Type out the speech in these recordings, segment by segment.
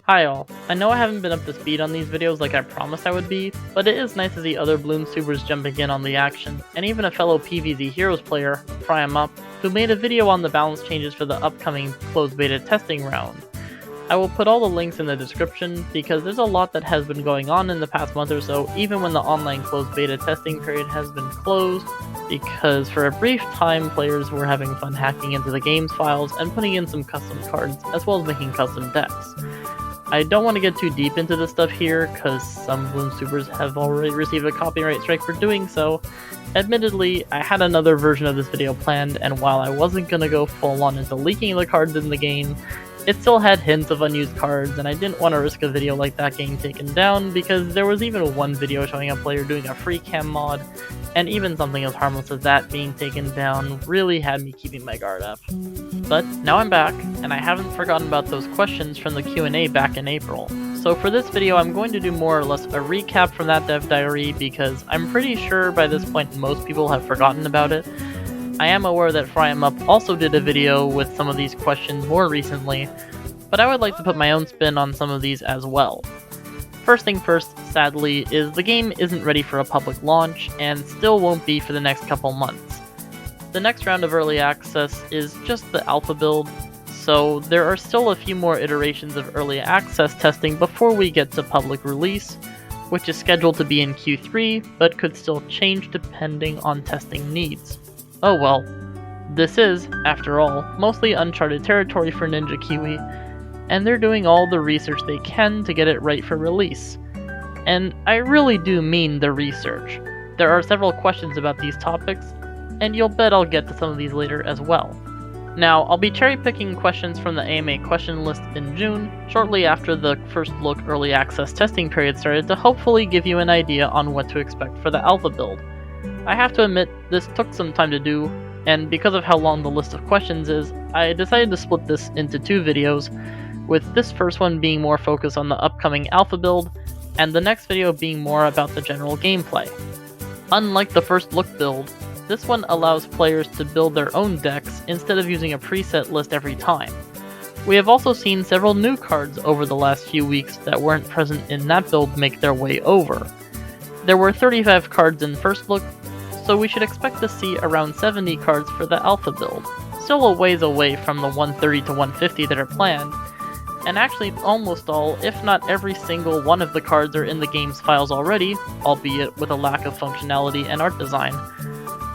Hi all, I know I haven't been up to speed on these videos like I promised I would be, but it is nice to see other Bloons tubers jumping in on the action, and even a fellow PvZ Heroes player, Up, who made a video on the balance changes for the upcoming closed beta testing round. I will put all the links in the description because there's a lot that has been going on in the past month or so, even when the online closed beta testing period has been closed, because for a brief time players were having fun hacking into the game's files and putting in some custom cards, as well as making custom decks. I don't want to get too deep into this stuff here, because some Bloons tubers have already received a copyright strike for doing so. Admittedly, I had another version of this video planned, and while I wasn't gonna go full on into leaking the cards in the game, it still had hints of unused cards, and I didn't want to risk a video like that getting taken down, because there was even one video showing a player doing a free cam mod, and even something as harmless as that being taken down really had me keeping my guard up. But now I'm back, and I haven't forgotten about those questions from the Q&A back in April. So for this video I'm going to do more or less a recap from that dev diary, because I'm pretty sure by this point most people have forgotten about it. I am aware that Up also did a video with some of these questions more recently, but I would like to put my own spin on some of these as well. First thing first, sadly, is the game isn't ready for a public launch, and still won't be for the next couple months. The next round of early access is just the alpha build, so there are still a few more iterations of early access testing before we get to public release, which is scheduled to be in Q3, but could still change depending on testing needs. Oh well, this is, after all, mostly uncharted territory for Ninja Kiwi, and they're doing all the research they can to get it right for release. And I really do mean the research. There are several questions about these topics, and you'll bet I'll get to some of these later as well. Now, I'll be cherry-picking questions from the AMA question list in June, shortly after the first look early access testing period started, to hopefully give you an idea on what to expect for the alpha build. I have to admit, this took some time to do, and because of how long the list of questions is, I decided to split this into two videos, with this first one being more focused on the upcoming alpha build, and the next video being more about the general gameplay. Unlike the first look build, this one allows players to build their own decks instead of using a preset list every time. We have also seen several new cards over the last few weeks that weren't present in that build make their way over. There were 35 cards in first look, so we should expect to see around 70 cards for the alpha build, still a ways away from the 130 to 150 that are planned, and actually almost all, if not every single one of the cards are in the game's files already, albeit with a lack of functionality and art design.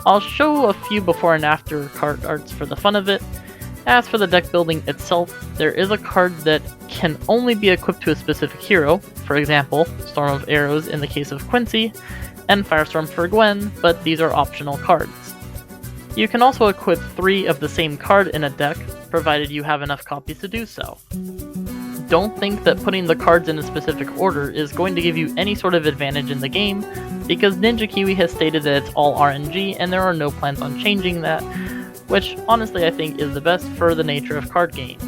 I'll show a few before and after card arts for the fun of it. As for the deck building itself, there is a card that can only be equipped to a specific hero, for example, Storm of Arrows in the case of Quincy, and Firestorm for Gwen, but these are optional cards. You can also equip 3 of the same card in a deck, provided you have enough copies to do so. Don't think that putting the cards in a specific order is going to give you any sort of advantage in the game, because Ninja Kiwi has stated that it's all RNG and there are no plans on changing that, which honestly I think is the best for the nature of card games.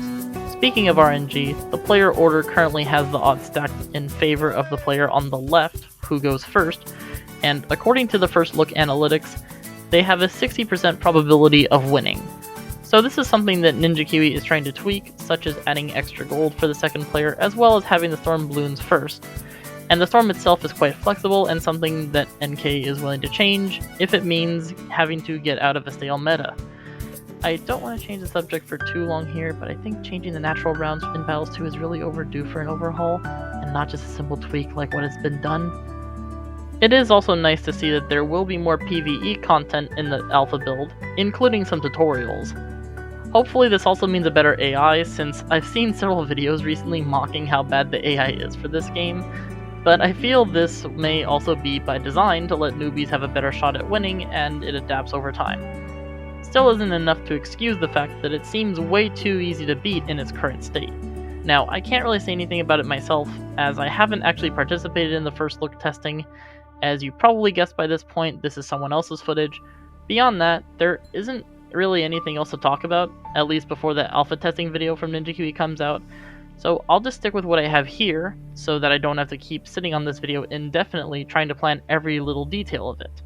Speaking of RNG, the player order currently has the odds stacked in favor of the player on the left, who goes first, and according to the first look analytics, they have a 60% probability of winning. So this is something that Ninja Kiwi is trying to tweak, such as adding extra gold for the second player, as well as having the Storm Bloons first. And the Storm itself is quite flexible and something that NK is willing to change, if it means having to get out of a stale meta. I don't want to change the subject for too long here, but I think changing the natural rounds in Battles 2 is really overdue for an overhaul, and not just a simple tweak like what has been done. It is also nice to see that there will be more PvE content in the alpha build, including some tutorials. Hopefully this also means a better AI, since I've seen several videos recently mocking how bad the AI is for this game, but I feel this may also be by design to let newbies have a better shot at winning, and it adapts over time. Still isn't enough to excuse the fact that it seems way too easy to beat in its current state. Now, I can't really say anything about it myself, as I haven't actually participated in the first look testing. As you probably guessed by this point, this is someone else's footage. Beyond that, there isn't really anything else to talk about, at least before the alpha testing video from Ninja Kiwi comes out. So I'll just stick with what I have here, so that I don't have to keep sitting on this video indefinitely trying to plan every little detail of it.